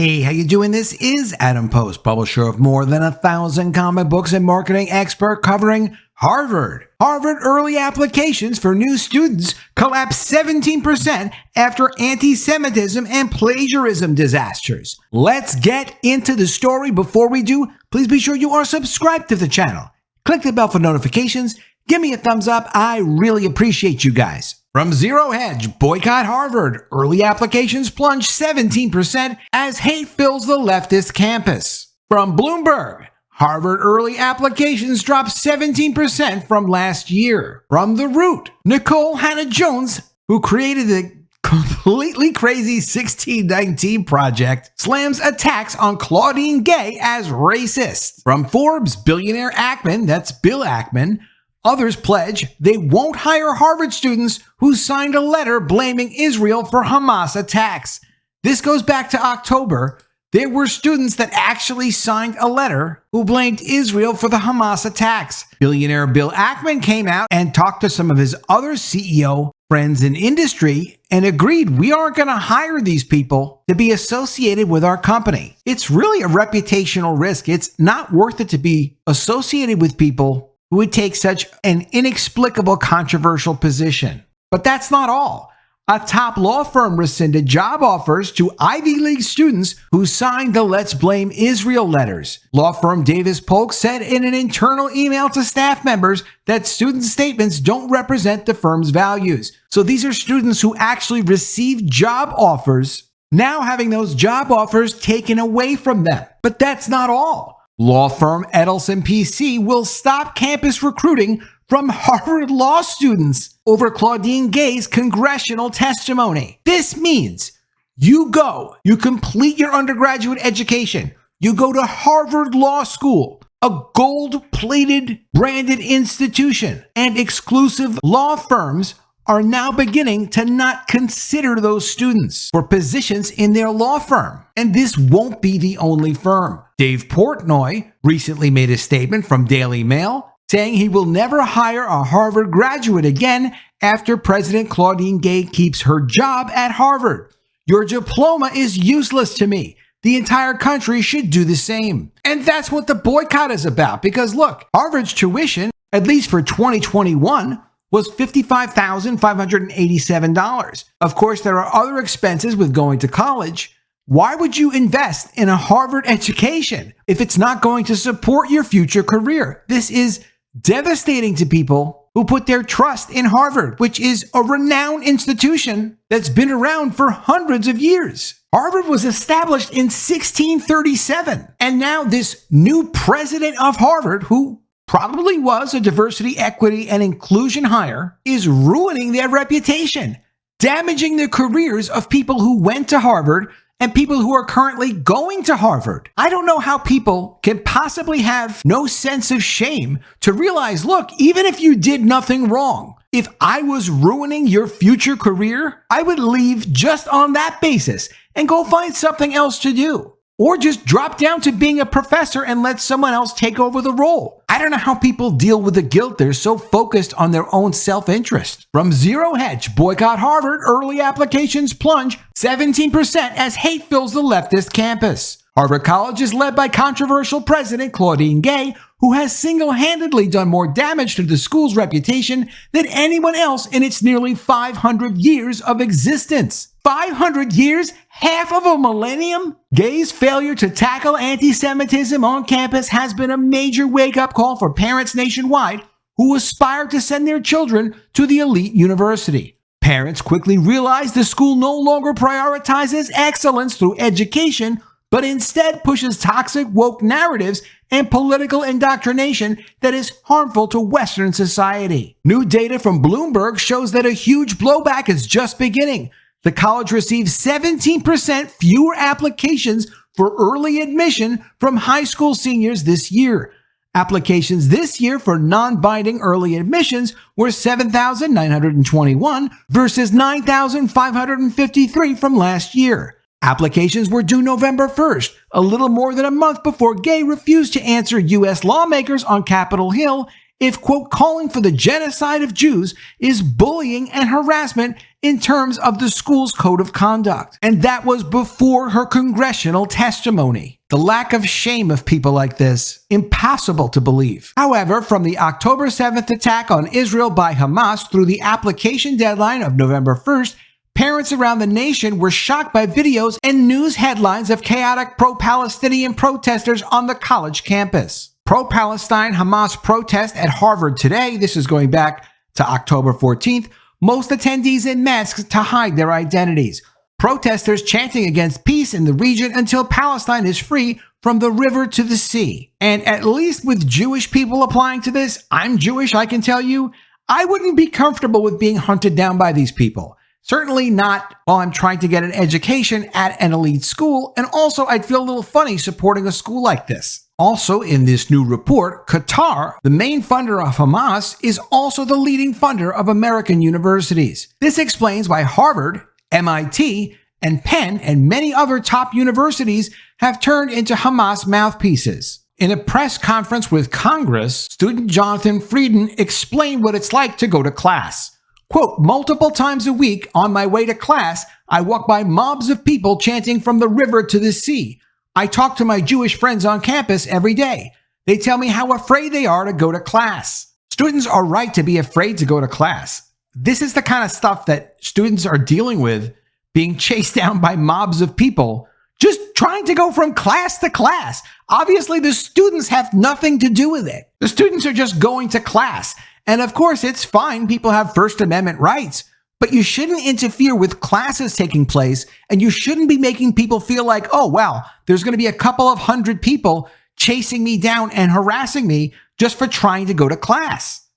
Hey, how you doing? This is Adam Post, publisher of more than 1,000 comic books and marketing expert covering Harvard. Harvard early applications for new students collapsed 17% after anti-Semitism and plagiarism disasters. Let's get into the story. Before we do, please be sure you are subscribed to the channel. Click the bell for notifications. Give me a thumbs up. I really appreciate you guys. From Zero Hedge, boycott Harvard. Early applications plunge 17% as hate fills the leftist campus. From Bloomberg, Harvard early applications drop 17% from last year. From The Root, Nicole Hannah-Jones, who created the completely crazy 1619 project, slams attacks on Claudine Gay as racist. From Forbes, billionaire Ackman, that's Bill Ackman, others pledge they won't hire Harvard students who signed a letter blaming Israel for Hamas attacks. This goes back to October. There were students that actually signed a letter who blamed Israel for the Hamas attacks. Billionaire Bill Ackman came out and talked to some of his other CEO friends in industry and agreed we aren't going to hire these people to be associated with our company. It's really a reputational risk. It's not worth it to be associated with people who would take such an inexplicable, controversial position. But that's not all. A top law firm rescinded job offers to Ivy League students who signed the Let's Blame Israel letters. Law firm Davis Polk said in an internal email to staff members that student statements don't represent the firm's values. So these are students who actually received job offers, now having those job offers taken away from them. But that's not all. Law firm Edelson PC will stop campus recruiting from Harvard law students over Claudine Gay's congressional testimony. This means you complete your undergraduate education, you go to Harvard Law School, a gold-plated branded institution, and exclusive law firms are now beginning to not consider those students for positions in their law firm. And this won't be the only firm. Dave Portnoy recently made a statement from Daily Mail saying he will never hire a Harvard graduate again after President Claudine Gay keeps her job at Harvard. Your diploma is useless to me. The entire country should do the same. And that's what the boycott is about. Because look, Harvard's tuition, at least for 2021, was $55,587. Of course, there are other expenses with going to college. Why would you invest in a Harvard education if it's not going to support your future career? This is devastating to people who put their trust in Harvard, which is a renowned institution that's been around for hundreds of years. Harvard was established in 1637, and now this new president of Harvard, who probably was a diversity, equity, and inclusion hire, is ruining their reputation, damaging the careers of people who went to Harvard and people who are currently going to Harvard. I don't know how people can possibly have no sense of shame to realize, look, even if you did nothing wrong, if I was ruining your future career, I would leave just on that basis and go find something else to do. Or just drop down to being a professor and let someone else take over the role. I don't know how people deal with the guilt. They're so focused on their own self-interest. From Zero Hedge, boycott Harvard, early applications plunge 17% as hate fills the leftist campus. Harvard College is led by controversial president Claudine Gay, who has single-handedly done more damage to the school's reputation than anyone else in its nearly 500 years of existence. 500 years? Half of a millennium? Gay's failure to tackle anti-Semitism on campus has been a major wake-up call for parents nationwide who aspire to send their children to the elite university. Parents quickly realized the school no longer prioritizes excellence through education, but instead pushes toxic woke narratives and political indoctrination that is harmful to Western society. New data from Bloomberg shows that a huge blowback is just beginning. The college received 17% fewer applications for early admission from high school seniors this year. Applications this year for non-binding early admissions were 7,921 versus 9,553 from last year. Applications were due November 1st, a little more than a month before Gay refused to answer U.S. lawmakers on Capitol Hill if, quote, calling for the genocide of Jews is bullying and harassment in terms of the school's code of conduct. And that was before her congressional testimony. The lack of shame of people like this, impossible to believe. However, from the October 7th attack on Israel by Hamas through the application deadline of November 1st, parents around the nation were shocked by videos and news headlines of chaotic pro-Palestinian protesters on the college campus. Pro-Palestine Hamas protest at Harvard today, this is going back to October 14th, most attendees in masks to hide their identities. Protesters chanting against peace in the region until Palestine is free from the river to the sea. And at least with Jewish people applying to this, I'm Jewish, I can tell you, I wouldn't be comfortable with being hunted down by these people. Certainly not while I'm trying to get an education at an elite school, and also I'd feel a little funny supporting a school like this. Also in this new report, Qatar, the main funder of Hamas, is also the leading funder of American universities. This explains why Harvard, MIT, and Penn, and many other top universities have turned into Hamas mouthpieces. In a press conference with Congress, student Jonathan Frieden explained what it's like to go to class. Quote, multiple times a week on my way to class, I walk by mobs of people chanting from the river to the sea. I talk to my Jewish friends on campus every day. They tell me how afraid they are to go to class. Students are right to be afraid to go to class. This is the kind of stuff that students are dealing with, being chased down by mobs of people, just trying to go from class to class. Obviously, the students have nothing to do with it. The students are just going to class. And of course, it's fine. People have First Amendment rights. But you shouldn't interfere with classes taking place, and you shouldn't be making people feel like, oh, wow, there's going to be a couple of hundred people chasing me down and harassing me just for trying to go to class.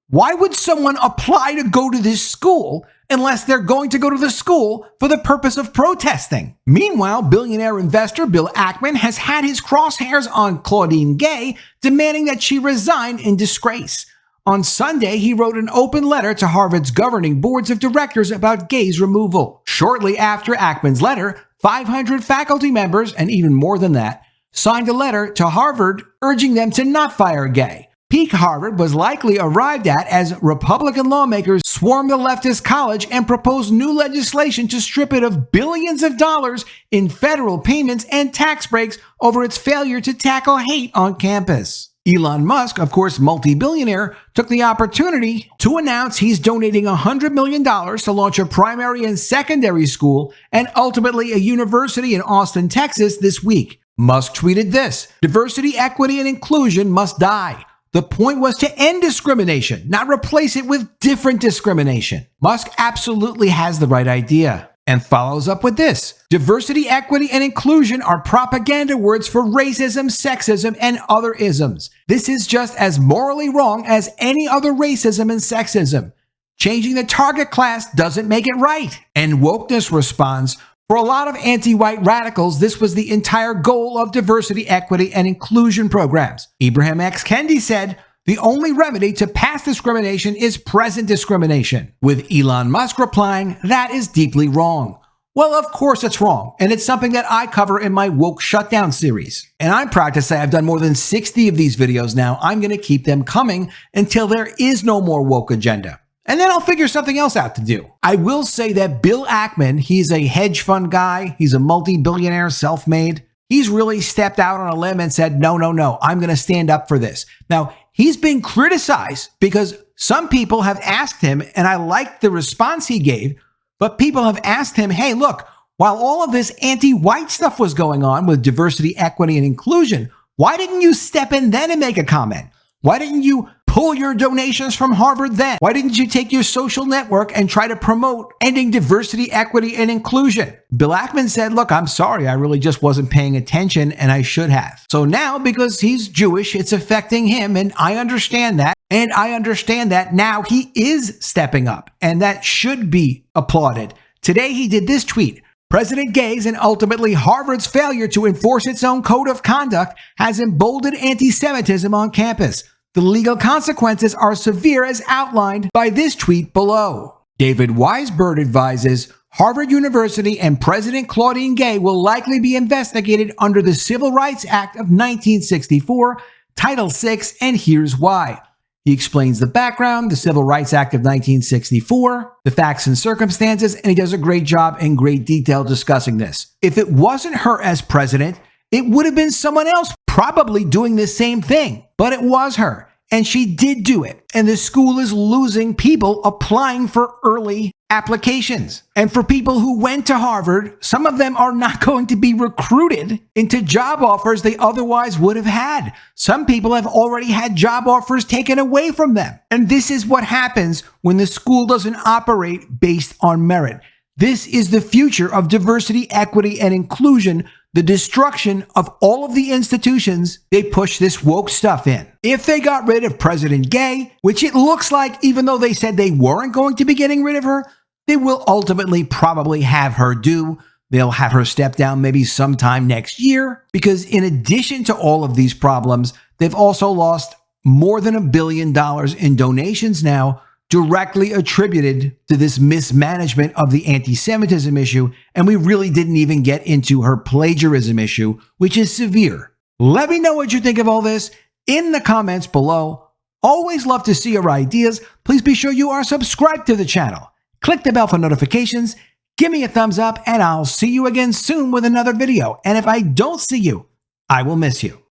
Why would someone apply to go to this school unless they're going to go to the school for the purpose of protesting? Meanwhile, billionaire investor Bill Ackman has had his crosshairs on Claudine Gay, demanding that she resign in disgrace. On Sunday, he wrote an open letter to Harvard's governing boards of directors about Gay's removal. Shortly after Ackman's letter, 500 faculty members, and even more than that, signed a letter to Harvard urging them to not fire Gay. Peak Harvard was likely arrived at as Republican lawmakers swarmed the leftist college and proposed new legislation to strip it of billions of dollars in federal payments and tax breaks over its failure to tackle hate on campus. Elon Musk, of course, multi-billionaire, took the opportunity to announce he's donating $100 million to launch a primary and secondary school and ultimately a university in Austin, Texas this week. Musk tweeted this: diversity, equity, and inclusion must die. The point was to end discrimination, not replace it with different discrimination. Musk absolutely has the right idea. And follows up with this: diversity, equity, and inclusion are propaganda words for racism, sexism, and other isms. This is just as morally wrong as any other racism and sexism. Changing the target class doesn't make it right. And wokeness responds: for a lot of anti-white radicals, this was the entire goal of diversity, equity, and inclusion programs. Ibrahim X. Kendi said, the only remedy to past discrimination is present discrimination, with Elon Musk replying, that is deeply wrong. Well, of course it's wrong, and it's something that I cover in my Woke Shutdown series. And I'm proud to say I've done more than 60 of these videos now. I'm going to keep them coming until there is no more woke agenda. And then I'll figure something else out to do. I will say that Bill Ackman, he's a hedge fund guy. He's a multi-billionaire, self-made. He's really stepped out on a limb and said, no, I'm going to stand up for this. Now, he's been criticized because some people have asked him, and I like the response he gave, but people have asked him, hey, look, while all of this anti-white stuff was going on with diversity, equity, and inclusion, why didn't you step in then and make a comment? Why didn't you pull your donations from Harvard then? Why didn't you take your social network and try to promote ending diversity, equity, and inclusion? Bill Ackman said, look, I'm sorry, I really just wasn't paying attention and I should have. So now, because he's Jewish, it's affecting him, and I understand that. And I understand that now he is stepping up, and that should be applauded. Today he did this tweet: President Gay's and ultimately Harvard's failure to enforce its own code of conduct has emboldened anti-Semitism on campus. The legal consequences are severe as outlined by this tweet below. David Weisberg advises Harvard University and President Claudine Gay will likely be investigated under the Civil Rights Act of 1964, Title VI, and here's why. He explains the background, the Civil Rights Act of 1964, the facts and circumstances, and he does a great job in great detail discussing this. If it wasn't her as president, it would have been someone else probably doing the same thing, but it was her. And she did do it. And the school is losing people applying for early applications. And for people who went to Harvard, some of them are not going to be recruited into job offers they otherwise would have had. Some people have already had job offers taken away from them. And this is what happens when the school doesn't operate based on merit. This is the future of diversity, equity, and inclusion, the destruction of all of the institutions they push this woke stuff in. If they got rid of President Gay, which it looks like even though they said they weren't going to be getting rid of her, they will ultimately probably have her do. They'll have her step down maybe sometime next year, because in addition to all of these problems, they've also lost more than $1 billion in donations now, directly attributed to this mismanagement of the anti-Semitism issue, and we really didn't even get into her plagiarism issue, which is severe. Let me know what you think of all this in the comments below. Always love to see your ideas. Please be sure you are subscribed to the channel. Click the bell for notifications, give me a thumbs up, and I'll see you again soon with another video. And if I don't see you, I will miss you.